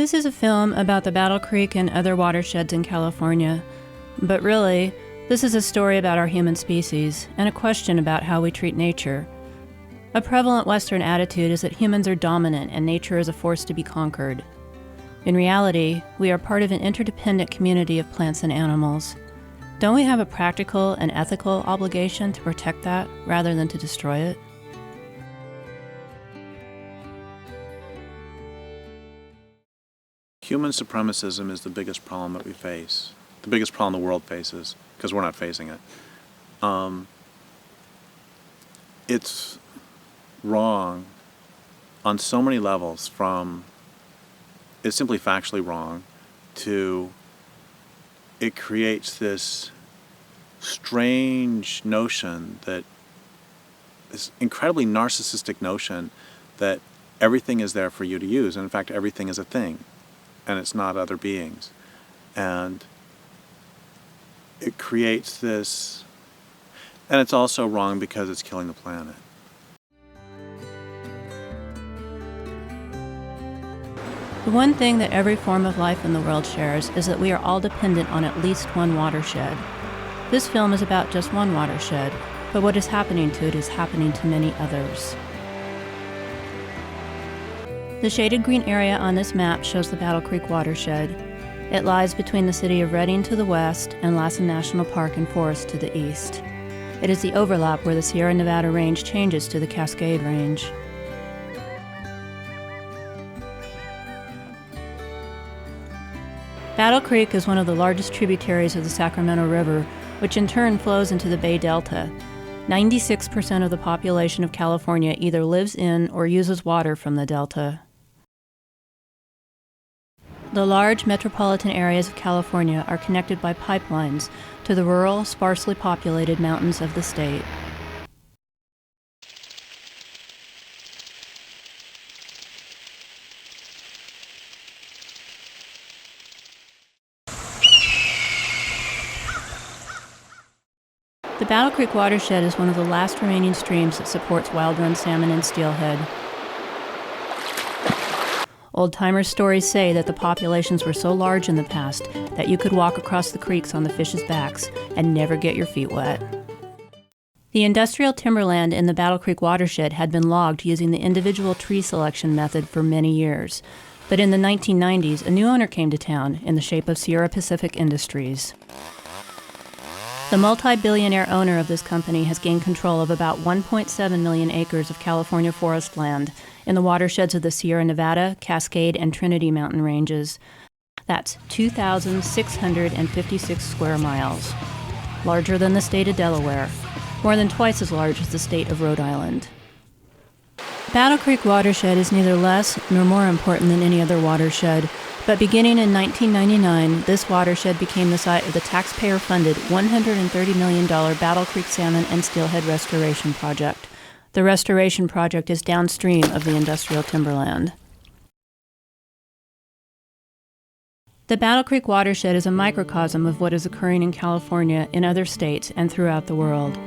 This is a film about the Battle Creek and other watersheds in California. But really, this is a story about our human species and a question about how we treat nature. A prevalent Western attitude is that humans are dominant and nature is a force to be conquered. In reality, we are part of an interdependent community of plants and animals. Don't we have a practical and ethical obligation to protect that rather than to destroy it? Human supremacism is the biggest problem that we face, the biggest problem the world faces, because we're not facing it. It's wrong on so many levels, from it's simply factually wrong to it creates this strange notion, that this incredibly narcissistic notion that everything is there for you to use, and in fact everything is a thing and it's not other beings. And it creates this, and it's also wrong because it's killing the planet. The one thing that every form of life in the world shares is that we are all dependent on at least one watershed. This film is about just one watershed, but what is happening to it is happening to many others. The shaded green area on this map shows the Battle Creek watershed. It lies between the city of Redding to the west and Lassen National Park and Forest to the east. It is the overlap where the Sierra Nevada Range changes to the Cascade Range. Battle Creek is one of the largest tributaries of the Sacramento River, which in turn flows into the Bay Delta. 96% of the population of California either lives in or uses water from the Delta. The large metropolitan areas of California are connected by pipelines to the rural, sparsely populated mountains of the state. The Battle Creek watershed is one of the last remaining streams that supports wild-run salmon and steelhead. Old-timer stories say that the populations were so large in the past that you could walk across the creeks on the fish's backs and never get your feet wet. The industrial timberland in the Battle Creek watershed had been logged using the individual tree selection method for many years. But in the 1990s, a new owner came to town in the shape of Sierra Pacific Industries. The multi-billionaire owner of this company has gained control of about 1.7 million acres of California forest land in the watersheds of the Sierra Nevada, Cascade, and Trinity mountain ranges. That's 2,656 square miles, larger than the state of Delaware, more than twice as large as the state of Rhode Island. Battle Creek watershed is neither less nor more important than any other watershed, but beginning in 1999, this watershed became the site of the taxpayer-funded $130 million Battle Creek Salmon and Steelhead Restoration Project. The restoration project is downstream of the industrial timberland. The Battle Creek watershed is a microcosm of what is occurring in California, in other states, and throughout the world.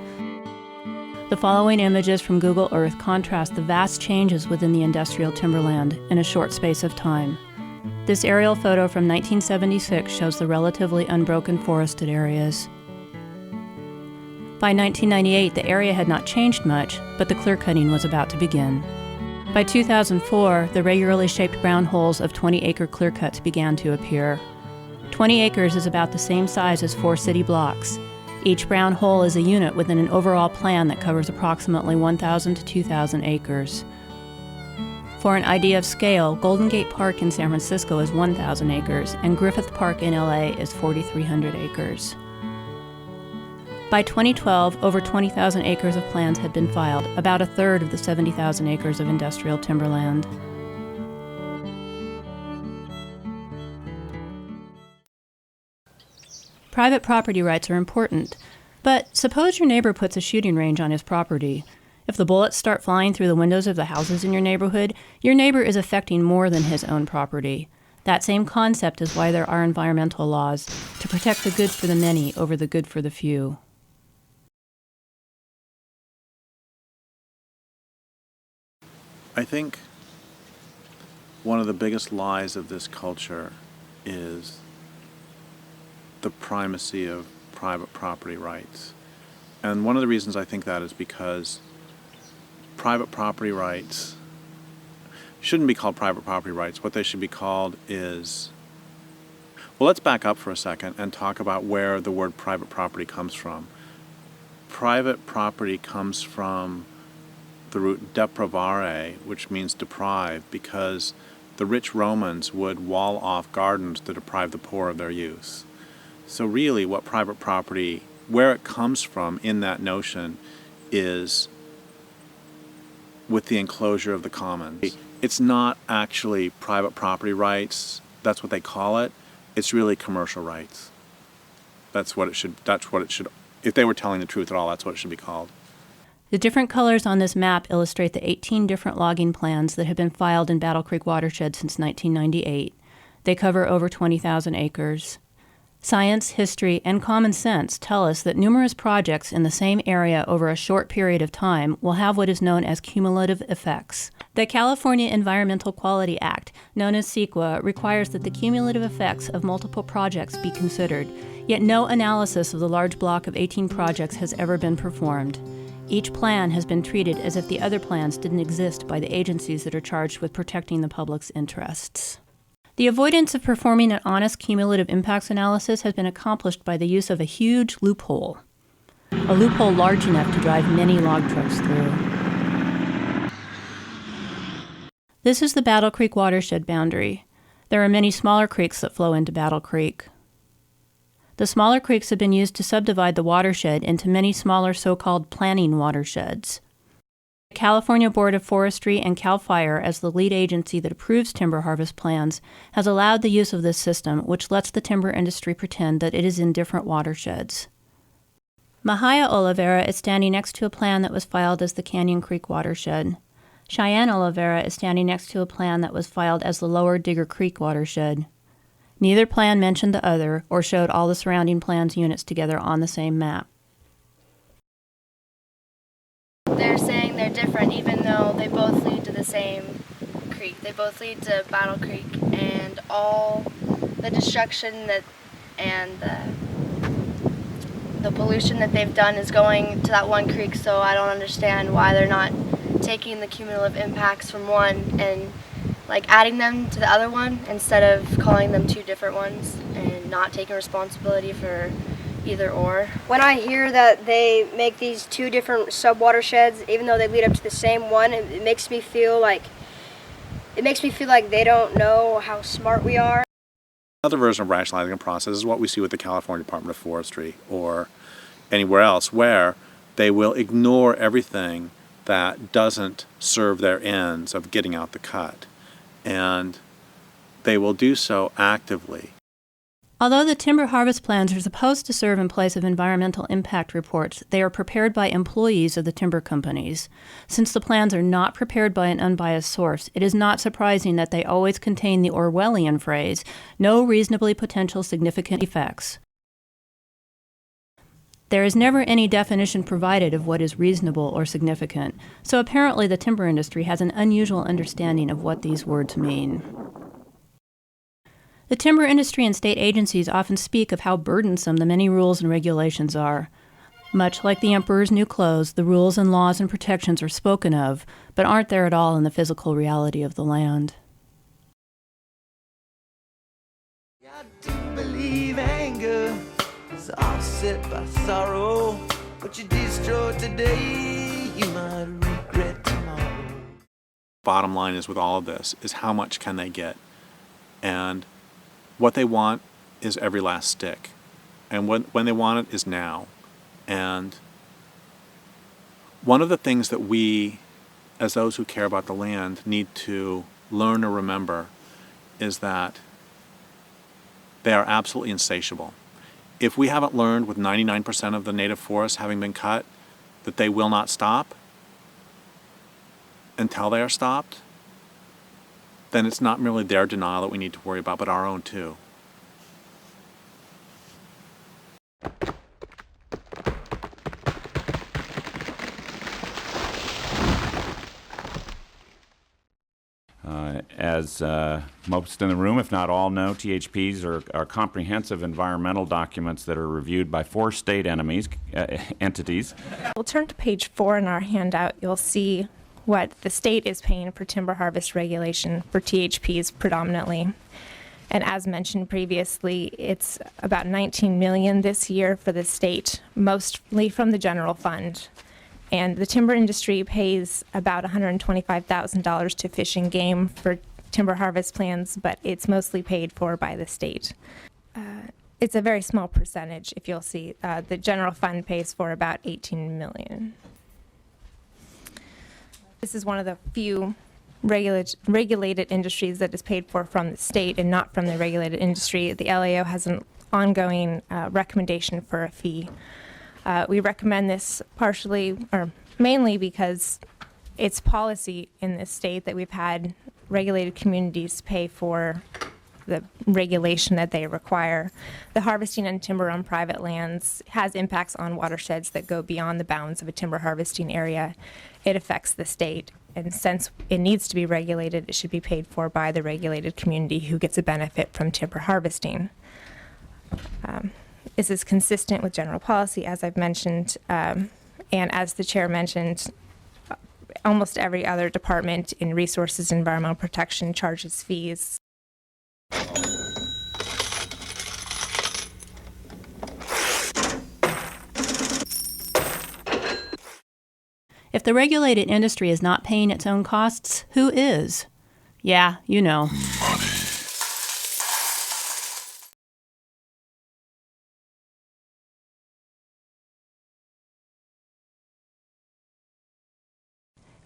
The following images from Google Earth contrast the vast changes within the industrial timberland in a short space of time. This aerial photo from 1976 shows the relatively unbroken forested areas. By 1998, the area had not changed much, but the clear cutting was about to begin. By 2004, the regularly shaped brown holes of 20-acre clear cuts began to appear. 20 acres is about the same size as 4 city blocks. Each brown hole is a unit within an overall plan that covers approximately 1,000 to 2,000 acres. For an idea of scale, Golden Gate Park in San Francisco is 1,000 acres, and Griffith Park in LA is 4,300 acres. By 2012, over 20,000 acres of plans had been filed, about a third of the 70,000 acres of industrial timberland. Private property rights are important, but suppose your neighbor puts a shooting range on his property. If the bullets start flying through the windows of the houses in your neighborhood, your neighbor is affecting more than his own property. That same concept is why there are environmental laws, to protect the good for the many over the good for the few. I think one of the biggest lies of this culture is the primacy of private property rights. And one of the reasons I think that is because private property rights shouldn't be called private property rights. What they should be called is, well, let's back up for a second and talk about where the word private property comes from. Private property comes from the root depravare, which means deprive, because the rich Romans would wall off gardens to deprive the poor of their use. So really what private property, where it comes from in that notion, is with the enclosure of the commons. It's not actually private property rights, that's what they call it. It's really commercial rights. That's what it should, if they were telling the truth at all, that's what it should be called. The different colors on this map illustrate the 18 different logging plans that have been filed in Battle Creek Watershed since 1998. They cover over 20,000 acres. Science, history, and common sense tell us that numerous projects in the same area over a short period of time will have what is known as cumulative effects. The California Environmental Quality Act, known as CEQA, requires that the cumulative effects of multiple projects be considered, yet no analysis of the large block of 18 projects has ever been performed. Each plan has been treated as if the other plans didn't exist by the agencies that are charged with protecting the public's interests. The avoidance of performing an honest cumulative impacts analysis has been accomplished by the use of a huge loophole, a loophole large enough to drive many log trucks through. This is the Battle Creek watershed boundary. There are many smaller creeks that flow into Battle Creek. The smaller creeks have been used to subdivide the watershed into many smaller so-called planning watersheds. The California Board of Forestry and CAL FIRE, as the lead agency that approves timber harvest plans, has allowed the use of this system, which lets the timber industry pretend that it is in different watersheds. Mahia Oliveira is standing next to a plan that was filed as the Canyon Creek watershed. Cheyenne Oliveira is standing next to a plan that was filed as the Lower Digger Creek watershed. Neither plan mentioned the other or showed all the surrounding plans units together on the same map. They're saying they're different even though they both lead to the same creek. They both lead to Battle Creek, and all the destruction and the pollution that they've done is going to that one creek, so I don't understand why they're not taking the cumulative impacts from one and adding them to the other one instead of calling them two different ones and not taking responsibility for either or. When I hear that they make these two different sub-watersheds, even though they lead up to the same one, it makes me feel like they don't know how smart we are. Another version of rationalizing a process is what we see with the California Department of Forestry or anywhere else, where they will ignore everything that doesn't serve their ends of getting out the cut. And they will do so actively. Although the timber harvest plans are supposed to serve in place of environmental impact reports, they are prepared by employees of the timber companies. Since the plans are not prepared by an unbiased source, it is not surprising that they always contain the Orwellian phrase, "no reasonably potential significant effects." There is never any definition provided of what is reasonable or significant, so apparently the timber industry has an unusual understanding of what these words mean. The timber industry and state agencies often speak of how burdensome the many rules and regulations are. Much like the emperor's new clothes, the rules and laws and protections are spoken of, but aren't there at all in the physical reality of the land. I do believe anger is offset by sorrow. What you destroy today, you might regret tomorrow. Bottom line is with all of this is how much can they get? And what they want is every last stick. And when they want it is now. And one of the things that we, as those who care about the land, need to learn or remember is that they are absolutely insatiable. If we haven't learned with 99% of the native forests having been cut that they will not stop until they are stopped, then it's not merely their denial that we need to worry about, but our own too. As most in the room, if not all, know, THPs are comprehensive environmental documents that are reviewed by 4 state entities. We'll turn to page 4 in our handout. You'll see what the state is paying for timber harvest regulation for THPs predominantly. And as mentioned previously, it's about $19 million this year for the state, mostly from the general fund. And the timber industry pays about $125,000 to Fish and Game for timber harvest plans, but it's mostly paid for by the state. It's a very small percentage, if you'll see. The general fund pays for about $18 million. This is one of the few regulated industries that is paid for from the state and not from the regulated industry. The LAO has an ongoing recommendation for a fee. We recommend this partially or mainly because it's policy in this state that we've had regulated communities pay for the regulation that they require. The harvesting and timber on private lands has impacts on watersheds that go beyond the bounds of a timber harvesting area. It affects the state, and since it needs to be regulated, it should be paid for by the regulated community who gets a benefit from timber harvesting. This is consistent with general policy, as I've mentioned, and as the chair mentioned, almost every other department in resources and environmental protection charges fees. If the regulated industry is not paying its own costs, who is? Yeah, you know.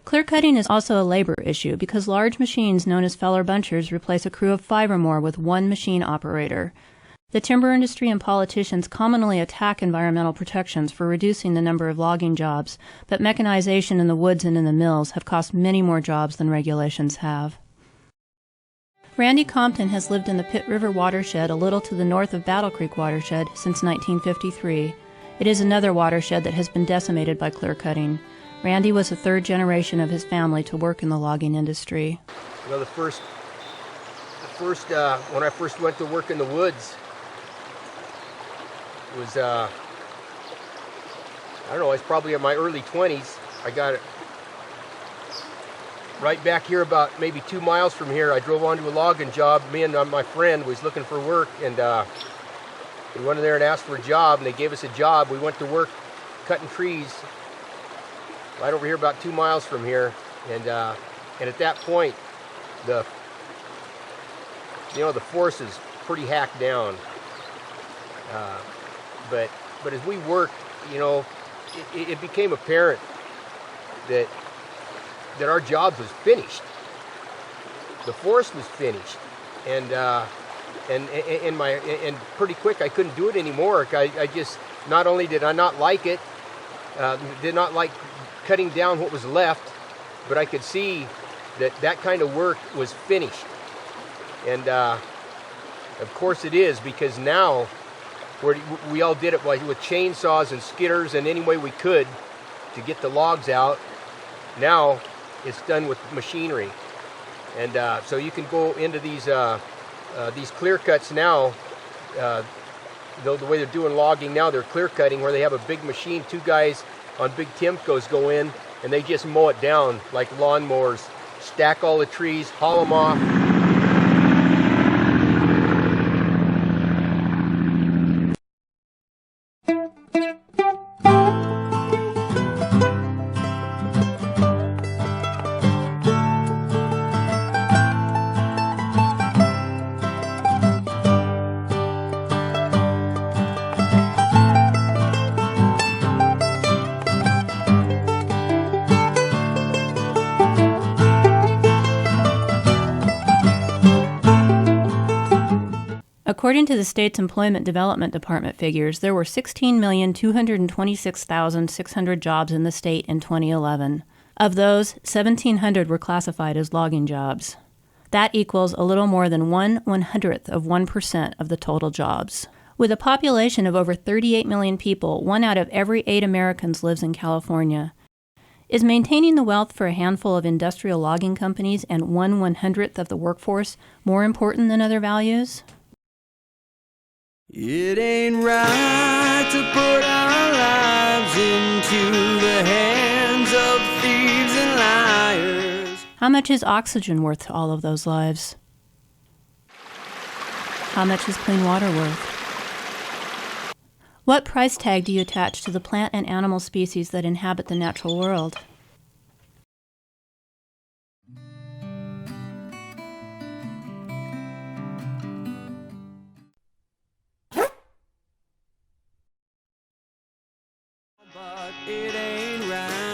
Clear cutting is also a labor issue because large machines known as feller bunchers replace a crew of 5 or more with one machine operator. The timber industry and politicians commonly attack environmental protections for reducing the number of logging jobs, but mechanization in the woods and in the mills have cost many more jobs than regulations have. Randy Compton has lived in the Pitt River watershed a little to the north of Battle Creek watershed since 1953. It is another watershed that has been decimated by clear cutting. Randy was the 3rd generation of his family to work in the logging industry. You know, when I first went to work in the woods, it was, I don't know, I was probably in my early 20s. I got it right back here about maybe 2 miles from here. I drove onto a logging job. Me and my friend was looking for work, and we went in there and asked for a job, and they gave us a job. We went to work cutting trees right over here about 2 miles from here, and at that point, the forest is pretty hacked down. But as we worked, you know, it became apparent that our jobs was finished. The forest was finished, and pretty quick I couldn't do it anymore. I just, not only did I not like it, did not like cutting down what was left, but I could see that kind of work was finished. And of course it is, because now we all did it with chainsaws and skidders and any way we could to get the logs out. Now it's done with machinery, and so you can go into these clear cuts now. The way they're doing logging now, they're clear cutting where they have a big machine. 2 guys on big Timcos go in and they just mow it down like lawnmowers, stack all the trees, haul them off. According to the state's Employment Development Department figures, there were 16,226,600 jobs in the state in 2011. Of those, 1,700 were classified as logging jobs. That equals a little more than 1/100th of 1% of the total jobs. With a population of over 38 million people, 1 out of every 8 Americans lives in California. Is maintaining the wealth for a handful of industrial logging companies and 1/100th of the workforce more important than other values? It ain't right to put our lives into the hands of thieves and liars. How much is oxygen worth to all of those lives? How much is clean water worth? What price tag do you attach to the plant and animal species that inhabit the natural world? But it ain't right.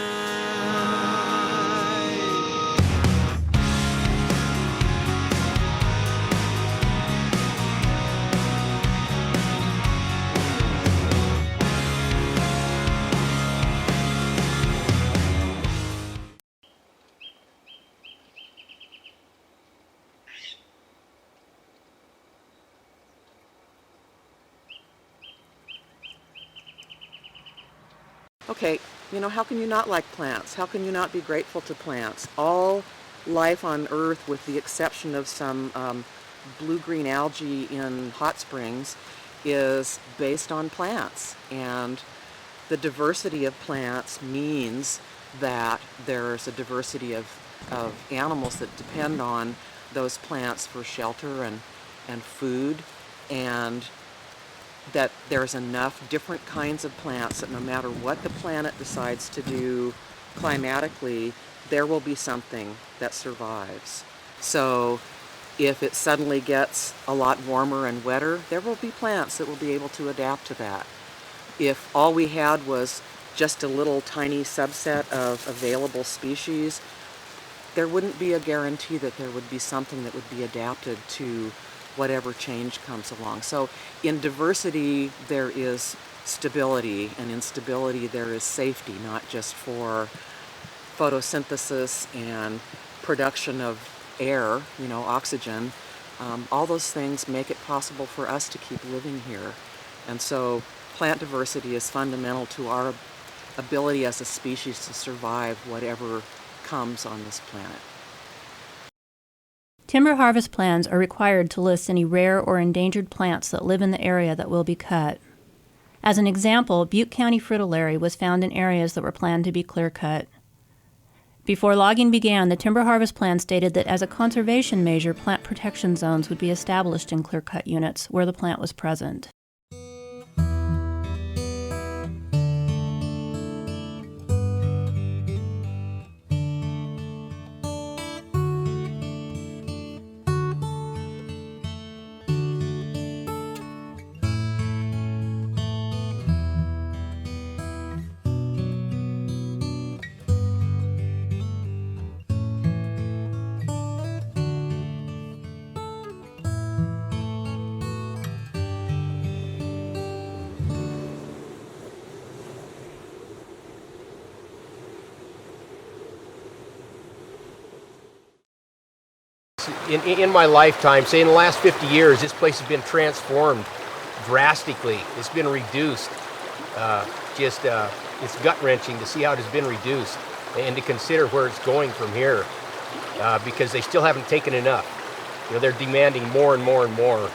Okay, how can you not like plants? How can you not be grateful to plants? All life on Earth, with the exception of some blue-green algae in hot springs, is based on plants. And the diversity of plants means that there's a diversity of animals that depend on those plants for shelter and food, and that there's enough different kinds of plants that no matter what the planet decides to do climatically, there will be something that survives. So if it suddenly gets a lot warmer and wetter, there will be plants that will be able to adapt to that. If all we had was just a little tiny subset of available species, there wouldn't be a guarantee that there would be something that would be adapted to whatever change comes along. So in diversity, there is stability, and in stability, there is safety, not just for photosynthesis and production of air, oxygen. All those things make it possible for us to keep living here. And so plant diversity is fundamental to our ability as a species to survive whatever comes on this planet. Timber harvest plans are required to list any rare or endangered plants that live in the area that will be cut. As an example, Butte County fritillary was found in areas that were planned to be clear-cut. Before logging began, the timber harvest plan stated that as a conservation measure, plant protection zones would be established in clear-cut units where the plant was present. In my lifetime, say in the last 50 years, this place has been transformed drastically. It's been reduced. It's gut-wrenching to see how it has been reduced and to consider where it's going from here, because they still haven't taken enough. They're demanding more and more and more.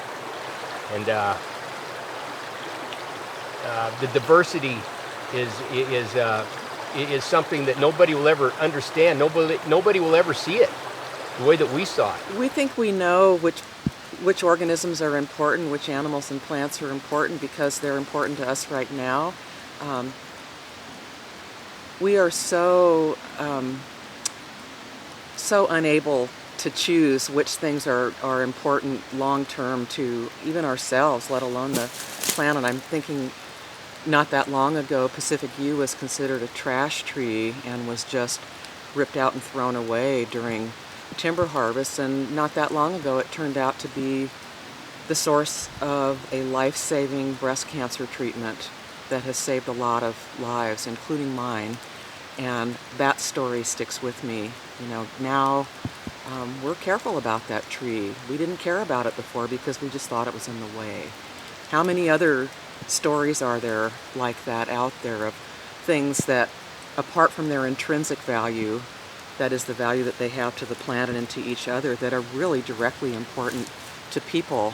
And the diversity is something that nobody will ever understand. Nobody will ever see it the way that we saw it. We think we know which organisms are important, which animals and plants are important, because they're important to us right now. We are so unable to choose which things are important long-term to even ourselves, let alone the planet. I'm thinking not that long ago, Pacific Yew was considered a trash tree and was just ripped out and thrown away during timber harvest, and not that long ago it turned out to be the source of a life-saving breast cancer treatment that has saved a lot of lives, including mine. And that story sticks with me. Now we're careful about that tree. We didn't care about it before because we just thought it was in the way. How many other stories are there like that out there of things that apart from their intrinsic value, that is the value that they have to the plant and to each other, that are really directly important to people,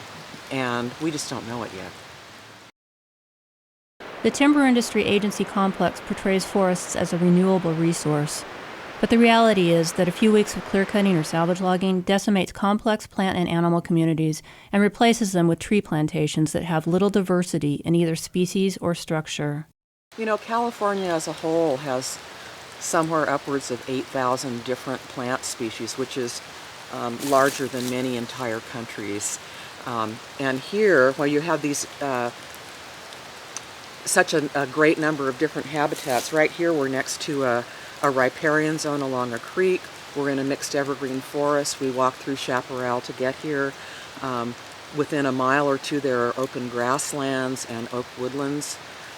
and we just don't know it yet. The Timber Industry Agency complex portrays forests as a renewable resource, but the reality is that a few weeks of clear cutting or salvage logging decimates complex plant and animal communities and replaces them with tree plantations that have little diversity in either species or structure. You know, California as a whole has somewhere upwards of 8,000 different plant species, which is larger than many entire countries. And here, while you have these such a great number of different habitats, right here we're next to a riparian zone along a creek. We're in a mixed evergreen forest. We walked through chaparral to get here. Within a mile or two there are open grasslands and oak woodlands,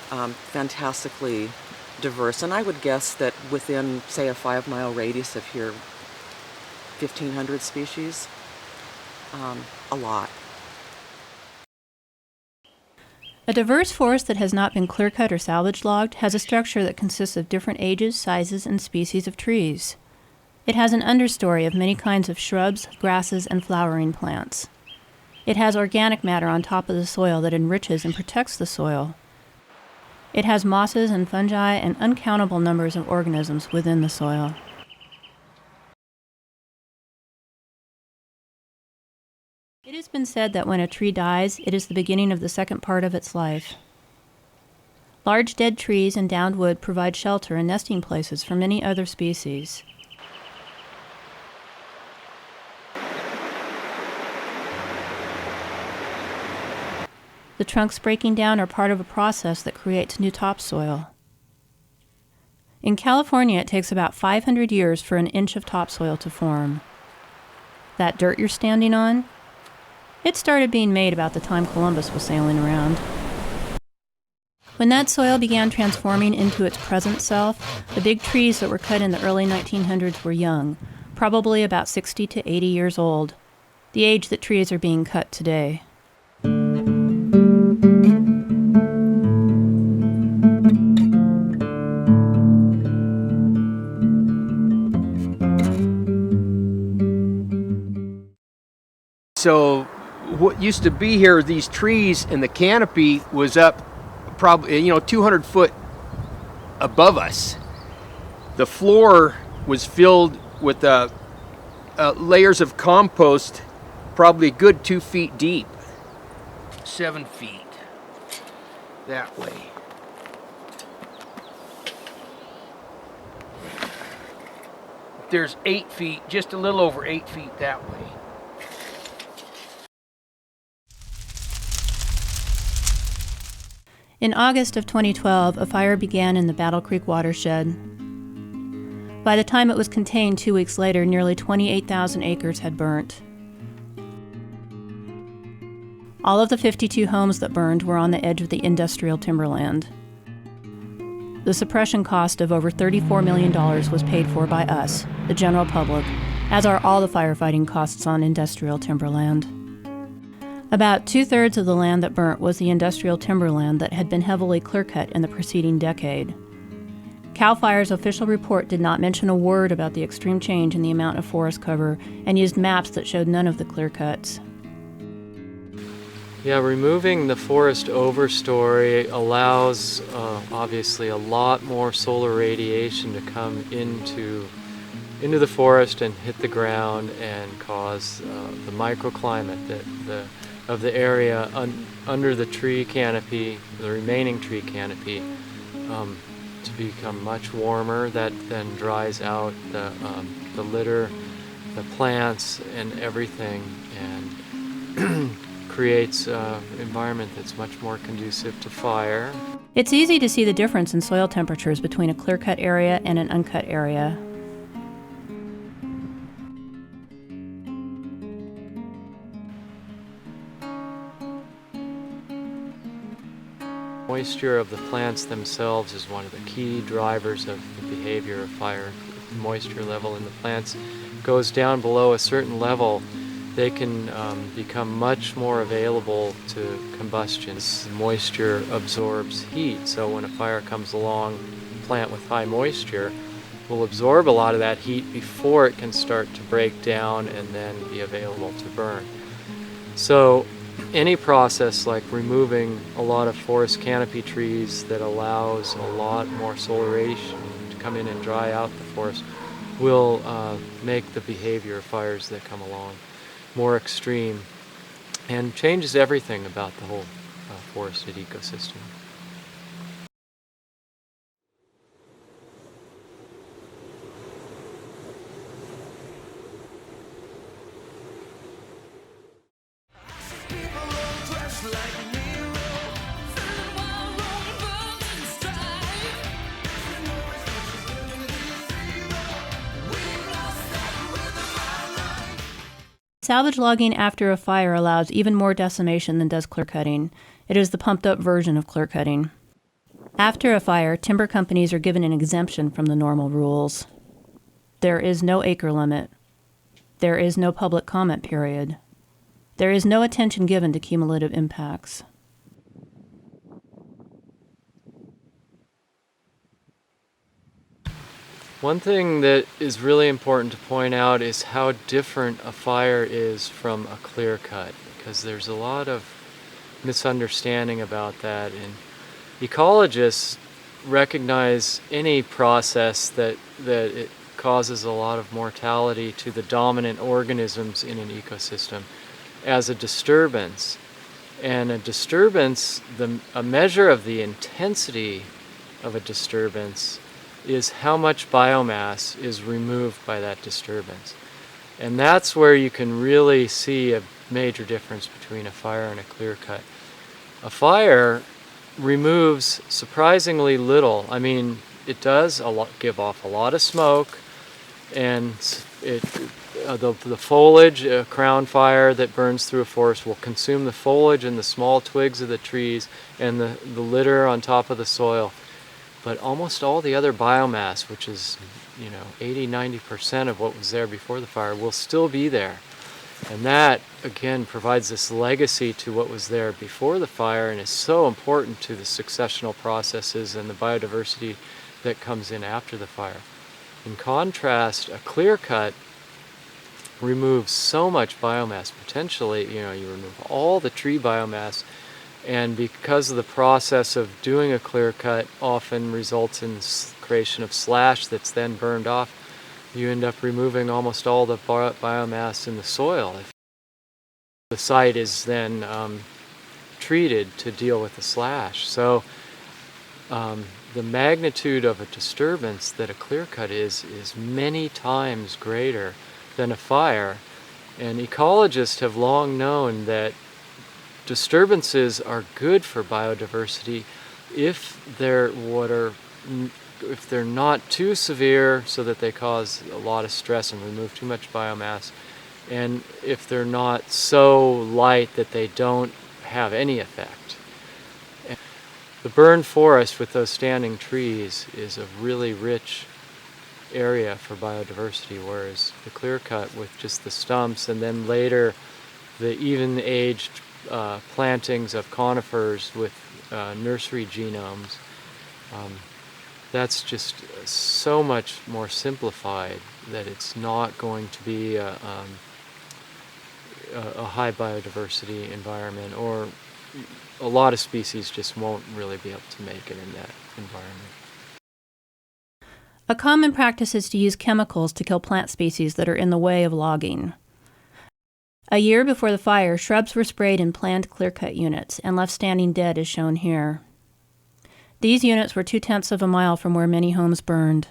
fantastically diverse. And I would guess that within, say, a 5-mile radius of here, 1,500 species, a lot. A diverse forest that has not been clear-cut or salvage logged has a structure that consists of different ages, sizes, and species of trees. It has an understory of many kinds of shrubs, grasses, and flowering plants. It has organic matter on top of the soil that enriches and protects the soil. It has mosses and fungi and uncountable numbers of organisms within the soil. It has been said that when a tree dies, it is the beginning of the second part of its life. Large dead trees and downed wood provide shelter and nesting places for many other species. The trunks breaking down are part of a process that creates new topsoil. In California, it takes about 500 years for an inch of topsoil to form. That dirt you're standing on? It started being made about the time Columbus was sailing around. When that soil began transforming into its present self, the big trees that were cut in the early 1900s were young, probably about 60 to 80 years old, the age that trees are being cut today. So what used to be here, these trees and the canopy was up probably, 200 foot above us. The floor was filled with layers of compost, probably a good 2 feet deep. 7 feet that way. There's 8 feet, just a little over 8 feet that way. In August of 2012, a fire began in the Battle Creek watershed. By the time it was contained 2 weeks later, nearly 28,000 acres had burnt. All of the 52 homes that burned were on the edge of the industrial timberland. The suppression cost of over $34 million was paid for by us, the general public, as are all the firefighting costs on industrial timberland. About 2/3 of the land that burnt was the industrial timberland that had been heavily clear-cut in the preceding decade. CAL FIRE's official report did not mention a word about the extreme change in the amount of forest cover and used maps that showed none of the clear-cuts. Yeah, removing the forest overstory allows obviously a lot more solar radiation to come into the forest and hit the ground and cause the microclimate of the area under the tree canopy, the remaining tree canopy, to become much warmer. That then dries out the litter, the plants, and everything, and creates an environment that's much more conducive to fire. It's easy to see the difference in soil temperatures between a clear-cut area and an uncut area. Moisture of the plants themselves is one of the key drivers of the behavior of fire. If the moisture level in the plants goes down below a certain level, they can become much more available to combustion. Moisture absorbs heat, so when a fire comes along, plant with high moisture will absorb a lot of that heat before it can start to break down and then be available to burn. So any process like removing a lot of forest canopy trees that allows a lot more solar radiation to come in and dry out the forest will make the behavior of fires that come along more extreme and changes everything about the whole forested ecosystem. Salvage logging after a fire allows even more decimation than does clear cutting. It is the pumped-up version of clear cutting. After a fire, timber companies are given an exemption from the normal rules. There is no acre limit. There is no public comment period. There is no attention given to cumulative impacts. One thing that is really important to point out is how different a fire is from a clear cut, because there's a lot of misunderstanding about that. And ecologists recognize any process that it causes a lot of mortality to the dominant organisms in an ecosystem as a disturbance. And a disturbance, a measure of the intensity of a disturbance is how much biomass is removed by that disturbance. And that's where you can really see a major difference between a fire and a clear cut. A fire removes surprisingly little. I mean, it does give off a lot of smoke, and the foliage, a crown fire that burns through a forest will consume the foliage and the small twigs of the trees and the litter on top of the soil. But almost all the other biomass, which is 80-90% of what was there before the fire, will still be there. And that, again, provides this legacy to what was there before the fire and is so important to the successional processes and the biodiversity that comes in after the fire. In contrast, a clear cut removes so much biomass. Potentially, you remove all the tree biomass, and because of the process of doing a clear cut often results in creation of slash that's then burned off, you end up removing almost all the biomass in the soil. If the site is then treated to deal with the slash. So the magnitude of a disturbance that a clear cut is many times greater than a fire. And ecologists have long known that disturbances are good for biodiversity if they're not too severe so that they cause a lot of stress and remove too much biomass, and if they're not so light that they don't have any effect. And the burned forest with those standing trees is a really rich area for biodiversity, whereas the clear cut with just the stumps and then later the even-aged plantings of conifers with nursery genomes, that's just so much more simplified that it's not going to be a high biodiversity environment, or a lot of species just won't really be able to make it in that environment. A common practice is to use chemicals to kill plant species that are in the way of logging. A year before the fire, shrubs were sprayed in planned clear-cut units and left standing dead as shown here. These units were 0.2 of a mile from where many homes burned.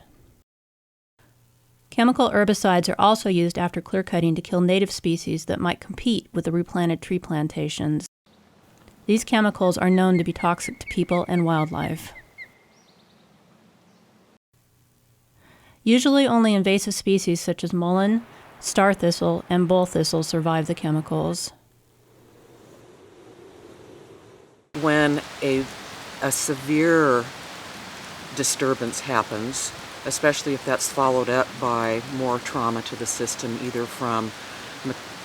Chemical herbicides are also used after clear-cutting to kill native species that might compete with the replanted tree plantations. These chemicals are known to be toxic to people and wildlife. Usually only invasive species such as mullein, star thistle, and bull thistle survive the chemicals. When a severe disturbance happens, especially if that's followed up by more trauma to the system, either from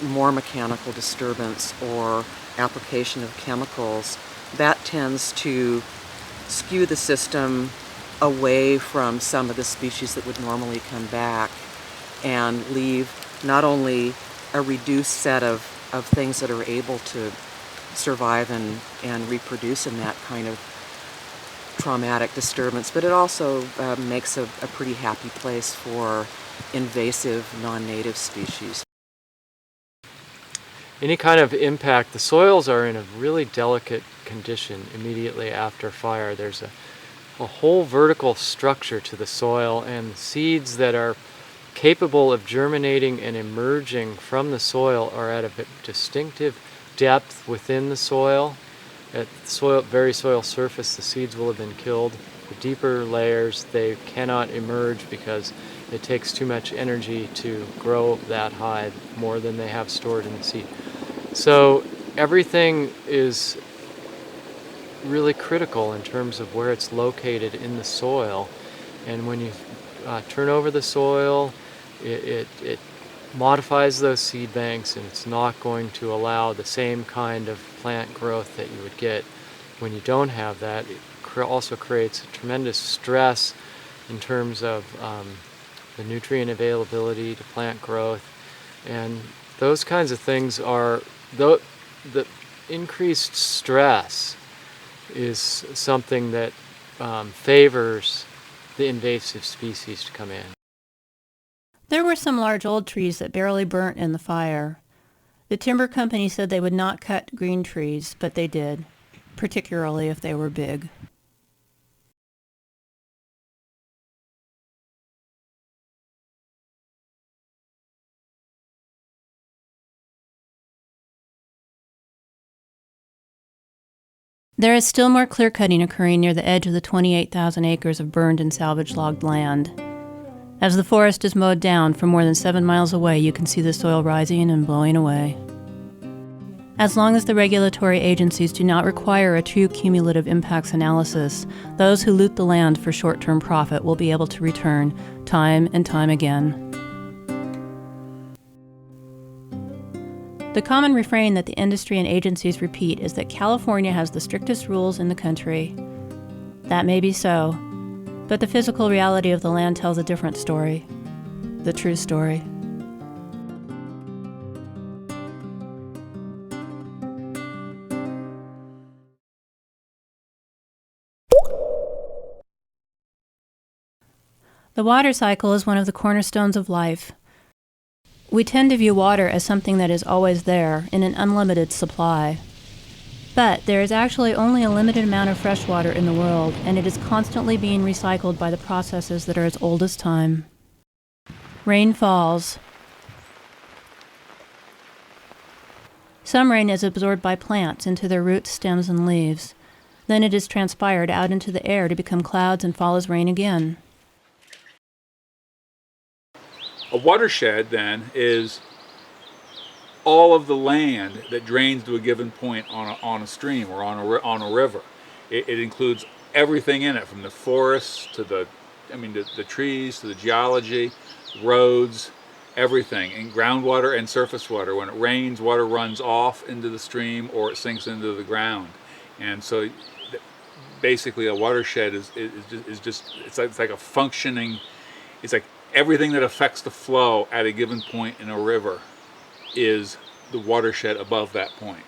more mechanical disturbance or application of chemicals, that tends to skew the system away from some of the species that would normally come back and leave not only a reduced set of things that are able to survive and reproduce in that kind of traumatic disturbance, but it also makes a pretty happy place for invasive non-native species. Any kind of impact, the soils are in a really delicate condition immediately after fire. There's a whole vertical structure to the soil, and seeds that are capable of germinating and emerging from the soil are at a distinctive depth within the soil. At the very soil surface, the seeds will have been killed. The deeper layers, they cannot emerge because it takes too much energy to grow that high, more than they have stored in the seed. So everything is really critical in terms of where it's located in the soil. And when you turn over the soil, it modifies those seed banks, and it's not going to allow the same kind of plant growth that you would get when you don't have that. It also creates a tremendous stress in terms of the nutrient availability to plant growth, and those kinds of things are the increased stress is something that favors the invasive species to come in. There were some large old trees that barely burnt in the fire. The timber company said they would not cut green trees, but they did, particularly if they were big. There is still more clear cutting occurring near the edge of the 28,000 acres of burned and salvage logged land. As the forest is mowed down from more than 7 miles away, you can see the soil rising and blowing away. As long as the regulatory agencies do not require a true cumulative impacts analysis, those who loot the land for short-term profit will be able to return time and time again. The common refrain that the industry and agencies repeat is that California has the strictest rules in the country. That may be so, but the physical reality of the land tells a different story, the true story. The water cycle is one of the cornerstones of life. We tend to view water as something that is always there, in an unlimited supply. But there is actually only a limited amount of fresh water in the world, and it is constantly being recycled by the processes that are as old as time. Rain falls. Some rain is absorbed by plants into their roots, stems, and leaves. Then it is transpired out into the air to become clouds and fall as rain again. A watershed, then, is all of the land that drains to a given point on a stream or on a river. It includes everything in it, from the forests to the trees to the geology, roads, everything, and groundwater and surface water. When it rains, water runs off into the stream or it sinks into the ground. And so basically a watershed is like a functioning, it's like everything that affects the flow at a given point in a river is the watershed above that point.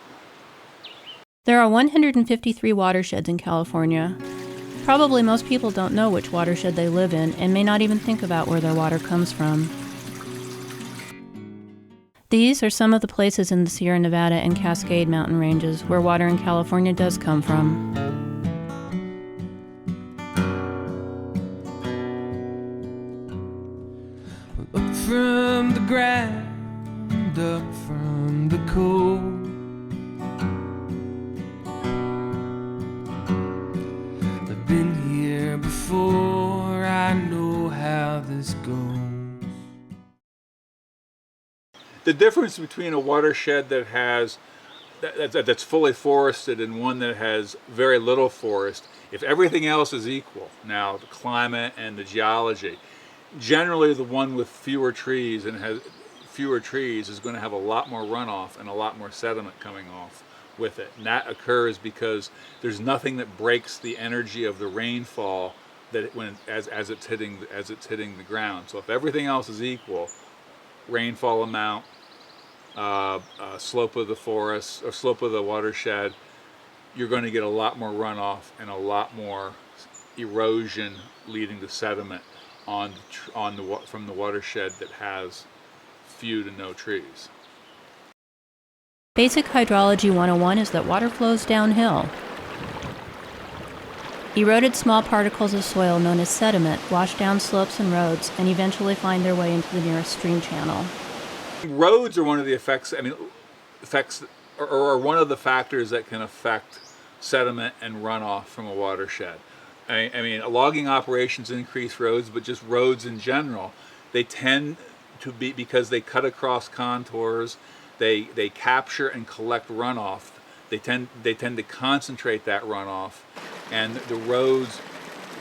There are 153 watersheds in California. Probably most people don't know which watershed they live in and may not even think about where their water comes from. These are some of the places in the Sierra Nevada and Cascade mountain ranges where water in California does come from. Up from the ground, up from the cold, I've been here before, I know how this goes. The difference between a watershed that has that's fully forested and one that has very little forest, if everything else is equal, now the climate and the geology, generally the one with fewer trees and has fewer trees is going to have a lot more runoff and a lot more sediment coming off with it. And that occurs because there's nothing that breaks the energy of the rainfall as it's hitting the ground. So if everything else is equal, rainfall amount, slope of the forest or slope of the watershed, you're going to get a lot more runoff and a lot more erosion leading to sediment from the watershed that has few to no trees. Basic Hydrology 101 is that water flows downhill. Eroded small particles of soil known as sediment wash down slopes and roads and eventually find their way into the nearest stream channel. Roads are one of the effects or one of the factors that can affect sediment and runoff from a watershed. I mean, logging operations increase roads, but just roads in general, they tend to be, because they cut across contours, they capture and collect runoff. They tend to concentrate that runoff, and the roads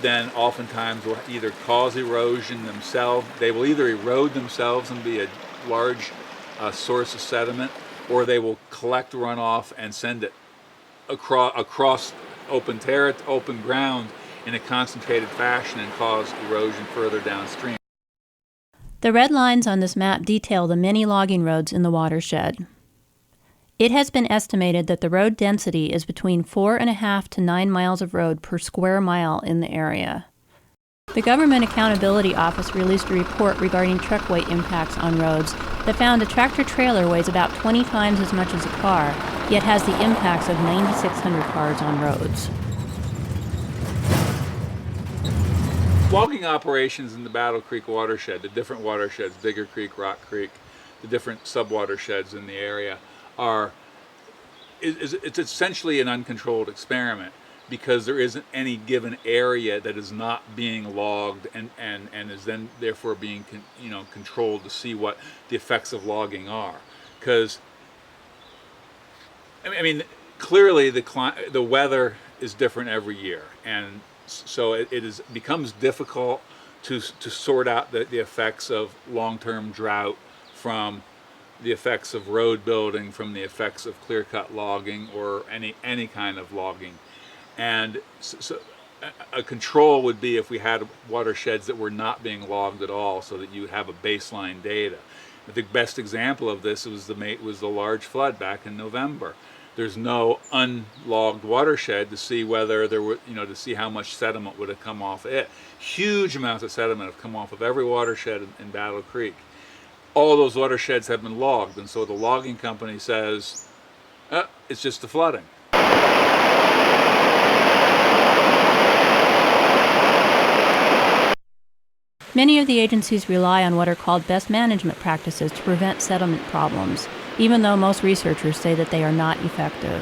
then oftentimes will either cause erosion themselves. They will either erode themselves and be a large source of sediment, or they will collect runoff and send it across open ground in a concentrated fashion and cause erosion further downstream. The red lines on this map detail the many logging roads in the watershed. It has been estimated that the road density is between 4.5 to 9 miles of road per square mile in the area. The Government Accountability Office released a report regarding truck weight impacts on roads that found a tractor-trailer weighs about 20 times as much as a car, yet has the impacts of 9,600 cars on roads. Logging operations in the Battle Creek watershed, the different watersheds, Bigger Creek, Rock Creek, the different sub-watersheds in the area, it's essentially an uncontrolled experiment, because there isn't any given area that is not being logged and is then therefore being controlled to see what the effects of logging are. Because I mean, clearly the weather is different every year, and so it becomes difficult to sort out the effects of long-term drought from the effects of road building, from the effects of clear-cut logging or any kind of logging. And so a control would be if we had watersheds that were not being logged at all, so that you would have a baseline data. The best example of this was the large flood back in November. There's no unlogged watershed to see whether there were, to see how much sediment would have come off it. Huge amounts of sediment have come off of every watershed in Battle Creek. All those watersheds have been logged, and so the logging company says, it's just the flooding. Many of the agencies rely on what are called best management practices to prevent sediment problems, even though most researchers say that they are not effective.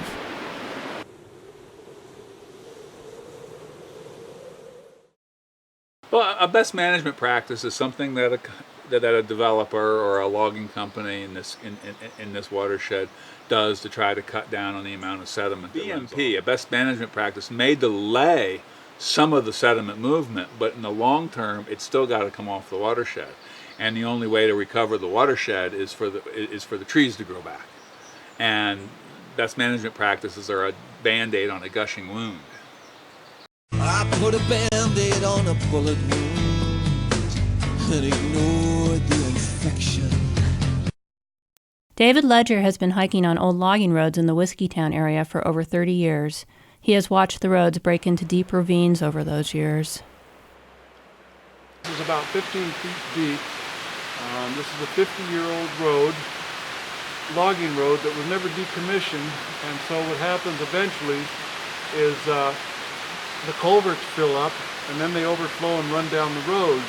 Well, a best management practice is something that a developer or a logging company in this watershed does to try to cut down on the amount of sediment. BMP, a best management practice, may delay some of the sediment movement, but in the long term, it's still got to come off the watershed. And the only way to recover the watershed is for the trees to grow back. And best management practices are a Band-Aid on a gushing wound. I put a Band-Aid on a bullet wound and ignored the infection. David Ledger has been hiking on old logging roads in the Whiskeytown area for over 30 years. He has watched the roads break into deep ravines over those years. This is about 15 feet deep. This is a 50-year-old road, logging road that was never decommissioned, and so what happens eventually is the culverts fill up and then they overflow and run down the roads.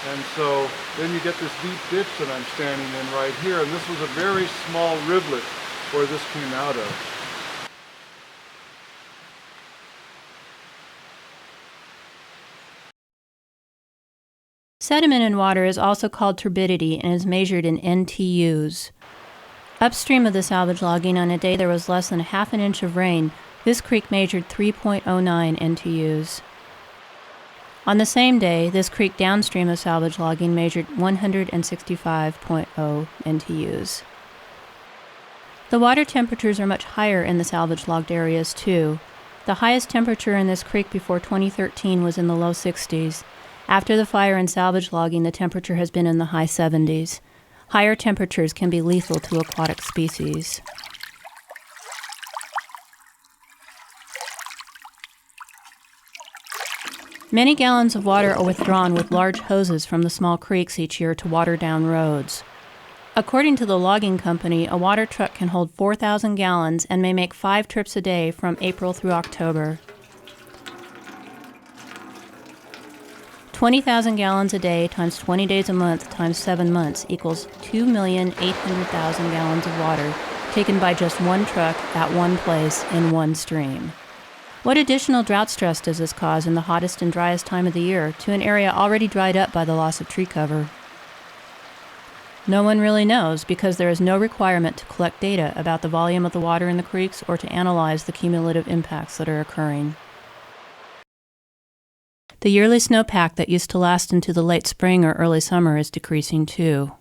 And so then you get this deep ditch that I'm standing in right here, and this was a very small rivulet where this came out of. Sediment in water is also called turbidity and is measured in NTUs. Upstream of the salvage logging, on a day there was less than a half an inch of rain, this creek measured 3.09 NTUs. On the same day, this creek downstream of salvage logging measured 165.0 NTUs. The water temperatures are much higher in the salvage logged areas too. The highest temperature in this creek before 2013 was in the low 60s. After the fire and salvage logging, the temperature has been in the high 70s. Higher temperatures can be lethal to aquatic species. Many gallons of water are withdrawn with large hoses from the small creeks each year to water down roads. According to the logging company, a water truck can hold 4,000 gallons and may make 5 trips a day from April through October. 20,000 gallons a day times 20 days a month times 7 months equals 2,800,000 gallons of water taken by just one truck at one place in one stream. What additional drought stress does this cause in the hottest and driest time of the year to an area already dried up by the loss of tree cover? No one really knows because there is no requirement to collect data about the volume of the water in the creeks or to analyze the cumulative impacts that are occurring. The yearly snowpack that used to last into the late spring or early summer is decreasing too.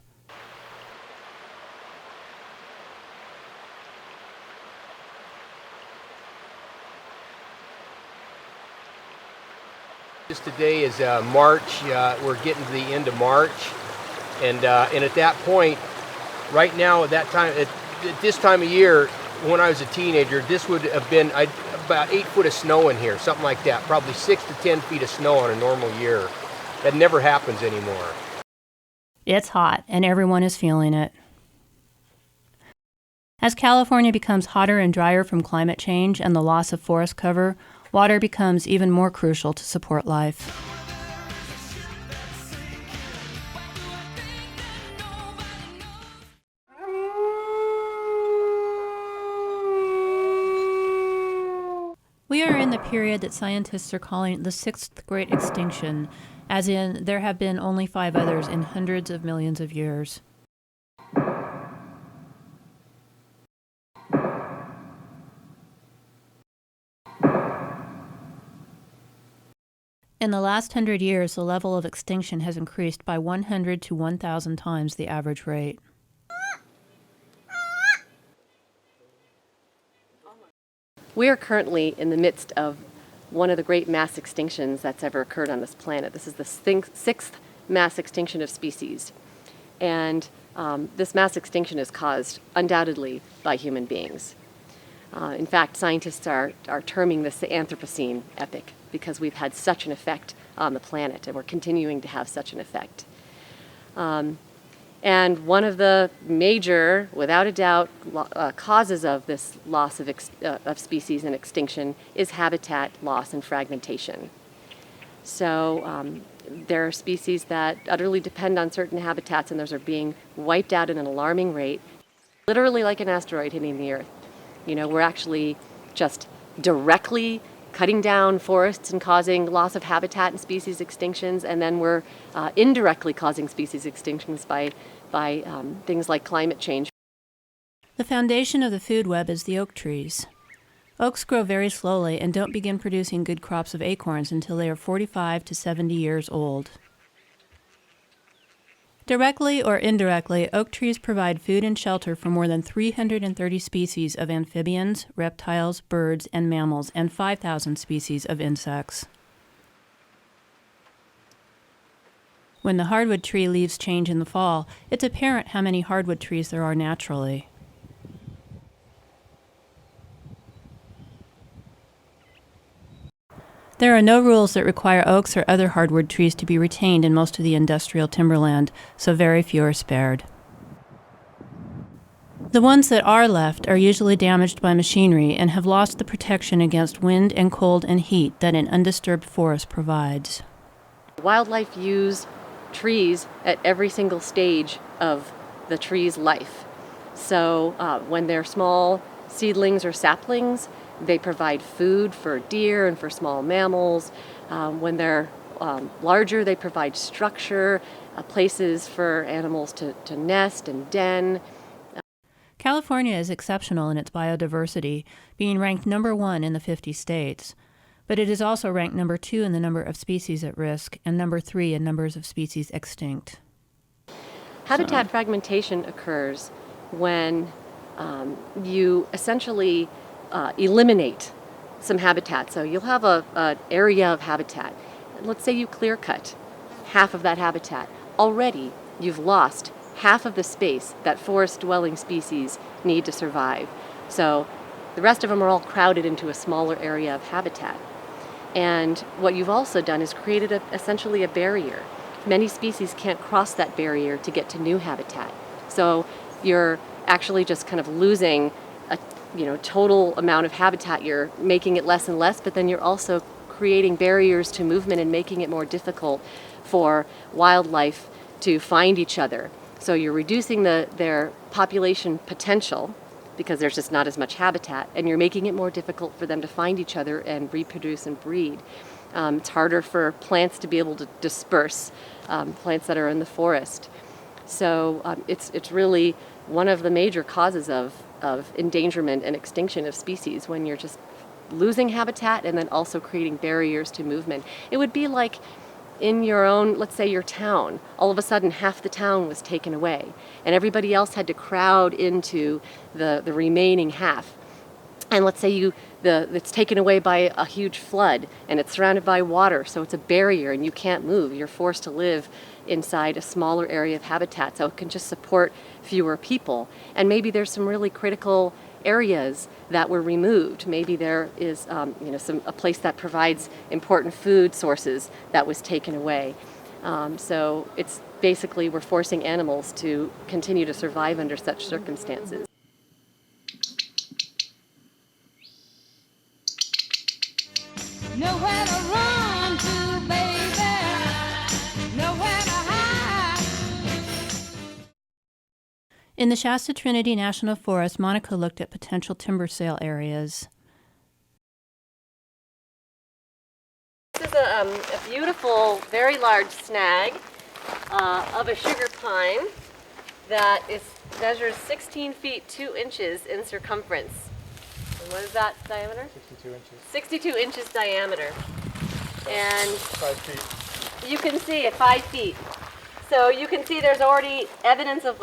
Just today is March. We're getting to the end of March, and at that point, right now at that time, at this time of year, when I was a teenager, this would have been about 8 foot of snow in here, something like that. Probably 6 to 10 feet of snow on a normal year. That never happens anymore. It's hot, and everyone is feeling it. As California becomes hotter and drier from climate change and the loss of forest cover, water becomes even more crucial to support life. We are in the period that scientists are calling the sixth great extinction, as in there have been only 5 others in hundreds of millions of years. In the last 100 years, the level of extinction has increased by 100 to 1,000 times the average rate. We are currently in the midst of one of the great mass extinctions that's ever occurred on this planet. This is the 6th mass extinction of species. And this mass extinction is caused undoubtedly by human beings. In fact, scientists are terming this the Anthropocene epoch because we've had such an effect on the planet, and we're continuing to have such an effect. And one of the major, without a doubt, causes of this loss of species and extinction is habitat loss and fragmentation. So there are species that utterly depend on certain habitats, and those are being wiped out at an alarming rate, literally like an asteroid hitting the Earth. You know, we're actually just directly cutting down forests and causing loss of habitat and species extinctions, and then we're indirectly causing species extinctions by things like climate change. The foundation of the food web is the oak trees. Oaks grow very slowly and don't begin producing good crops of acorns until they are 45 to 70 years old. Directly or indirectly, oak trees provide food and shelter for more than 330 species of amphibians, reptiles, birds, and mammals, and 5,000 species of insects. When the hardwood tree leaves change in the fall, it's apparent how many hardwood trees there are naturally. There are no rules that require oaks or other hardwood trees to be retained in most of the industrial timberland, so very few are spared. The ones that are left are usually damaged by machinery and have lost the protection against wind and cold and heat that an undisturbed forest provides. Wildlife use trees at every single stage of the tree's life. So when they're small seedlings or saplings, they provide food for deer and for small mammals. When they're larger, they provide structure, places for animals to nest and den. California is exceptional in its biodiversity, being ranked number 1 in the 50 states. But it is also ranked number 2 in the number of species at risk and number 3 in numbers of species extinct. Habitat fragmentation occurs when you essentially eliminate some habitat. So you'll have an area of habitat. Let's say you clear cut half of that habitat. Already you've lost half of the space that forest-dwelling species need to survive. So the rest of them are all crowded into a smaller area of habitat. And what you've also done is created essentially a barrier. Many species can't cross that barrier to get to new habitat. So you're actually just kind of losing a total amount of habitat. You're making it less and less, but then you're also creating barriers to movement and making it more difficult for wildlife to find each other. So you're reducing their population potential because there's just not as much habitat, and you're making it more difficult for them to find each other and reproduce and breed. It's harder for plants to be able to disperse, plants that are in the forest. So it's really one of the major causes of endangerment and extinction of species, when you're just losing habitat and then also creating barriers to movement. It would be like in your own, let's say your town, all of a sudden half the town was taken away and everybody else had to crowd into the remaining half. And let's say it's taken away by a huge flood and it's surrounded by water, so it's a barrier and you can't move. You're forced to live inside a smaller area of habitat, so it can just support fewer people. And maybe there's some really critical areas that were removed. Maybe there is a place that provides important food sources that was taken away. So it's basically we're forcing animals to continue to survive under such circumstances. Nowhere to run to, baby. Nowhere to hide. In the Shasta Trinity National Forest, Monica looked at potential timber sale areas. This is a beautiful, very large snag of a sugar pine that measures 16 feet 2 inches in circumference. And what is that diameter? 62 inches. 62 inches diameter. And 5 feet. you can see at 5 feet. So you can see there's already evidence of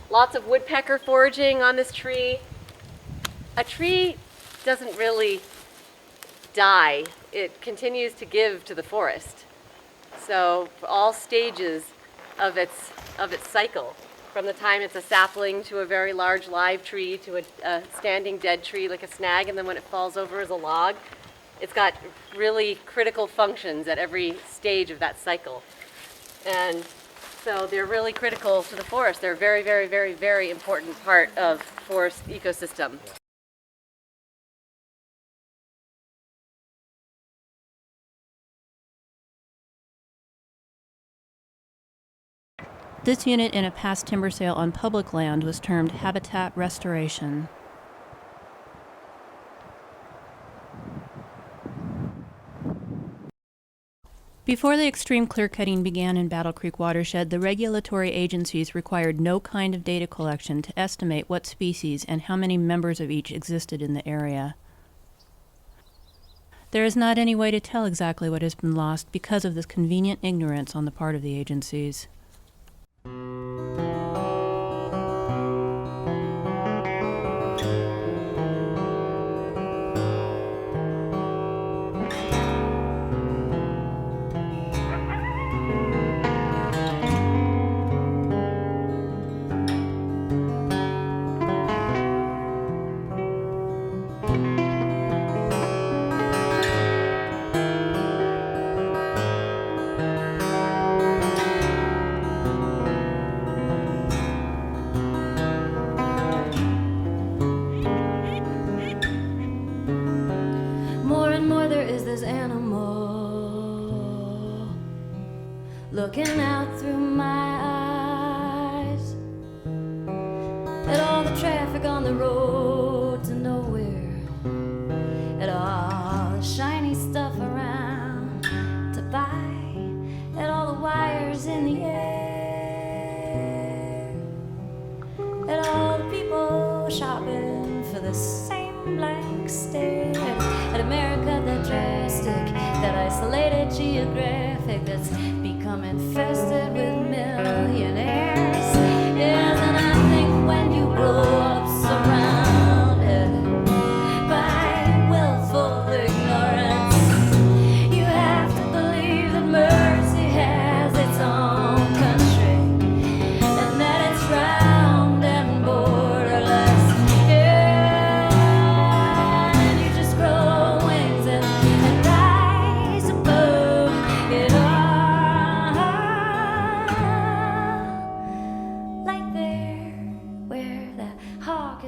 lots of woodpecker foraging on this tree. A tree doesn't really die. It continues to give to the forest. So for all stages of its cycle, from the time it's a sapling to a very large live tree to a standing dead tree like a snag, and then when it falls over as a log, it's got really critical functions at every stage of that cycle. And so they're really critical to the forest. They're a very, very, very, very important part of forest ecosystem. This unit in a past timber sale on public land was termed habitat restoration. Before the extreme clear-cutting began in Battle Creek watershed, the regulatory agencies required no kind of data collection to estimate what species and how many members of each existed in the area. There is not any way to tell exactly what has been lost because of this convenient ignorance on the part of the agencies. Looking out through my eyes at all the traffic on the road to nowhere, at all the shiny stuff around to buy, at all the wires in the air, at all the people shopping for the same blank stare, at America that drastic, that isolated geographic that's become infested with millionaires. Yes, and I think when you grow up surrounded by willful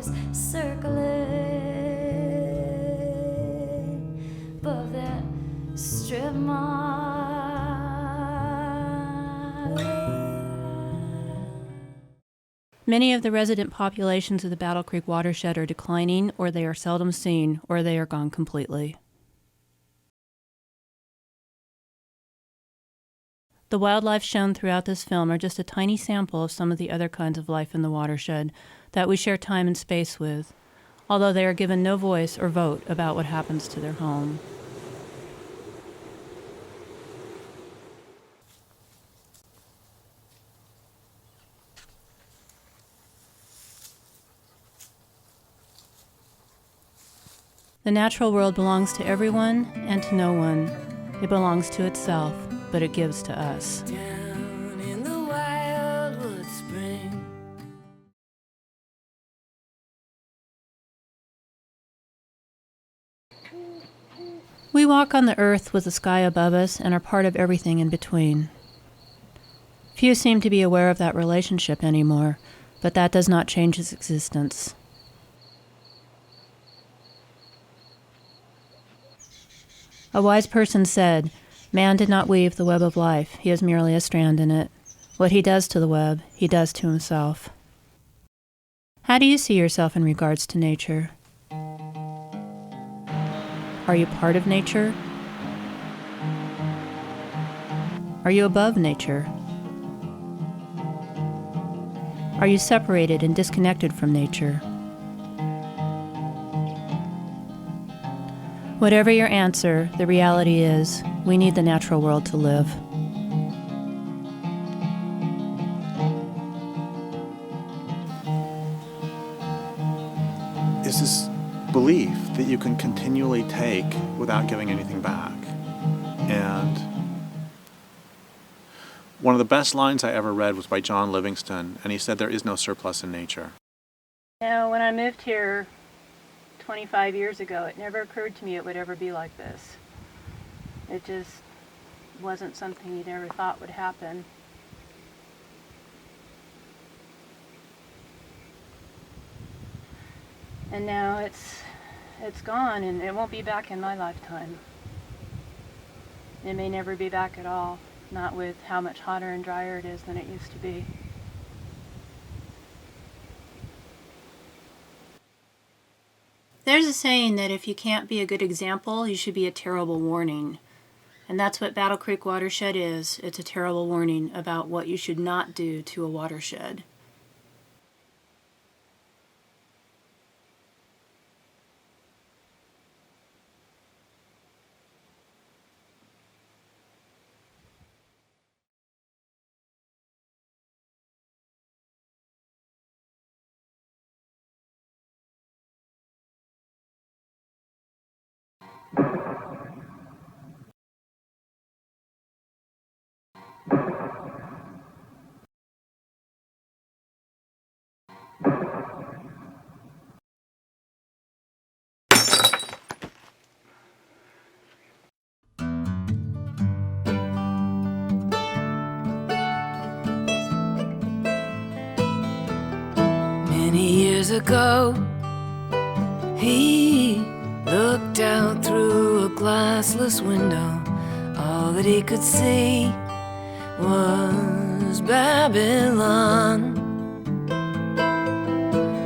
is circling above that strip mall. Many of the resident populations of the Battle Creek watershed are declining, or they are seldom seen, or they are gone completely. The wildlife shown throughout this film are just a tiny sample of some of the other kinds of life in the watershed that we share time and space with, although they are given no voice or vote about what happens to their home. The natural world belongs to everyone and to no one. It belongs to itself, but it gives to us. Down in the wildwood spring. We walk on the earth with the sky above us and are part of everything in between. Few seem to be aware of that relationship anymore, but that does not change its existence. A wise person said, "Man did not weave the web of life, he is merely a strand in it. What he does to the web, he does to himself." How do you see yourself in regards to nature? Are you part of nature? Are you above nature? Are you separated and disconnected from nature? Whatever your answer, the reality is, we need the natural world to live. Is this belief that you can continually take without giving anything back. And one of the best lines I ever read was by John Livingston, and he said, "There is no surplus in nature." Now, when I moved here 25 years ago, it never occurred to me it would ever be like this. It just wasn't something you never thought would happen. And now it's gone, and it won't be back in my lifetime. It may never be back at all, not with how much hotter and drier it is than it used to be. There's a saying that if you can't be a good example, you should be a terrible warning. And that's what Battle Creek Watershed is. It's a terrible warning about what you should not do to a watershed. Many years ago, he looked out through a glassless window. All that he could see was Babylon.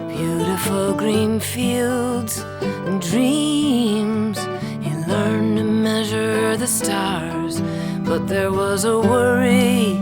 Beautiful green fields and dreams. He learned to measure the stars, but there was a worry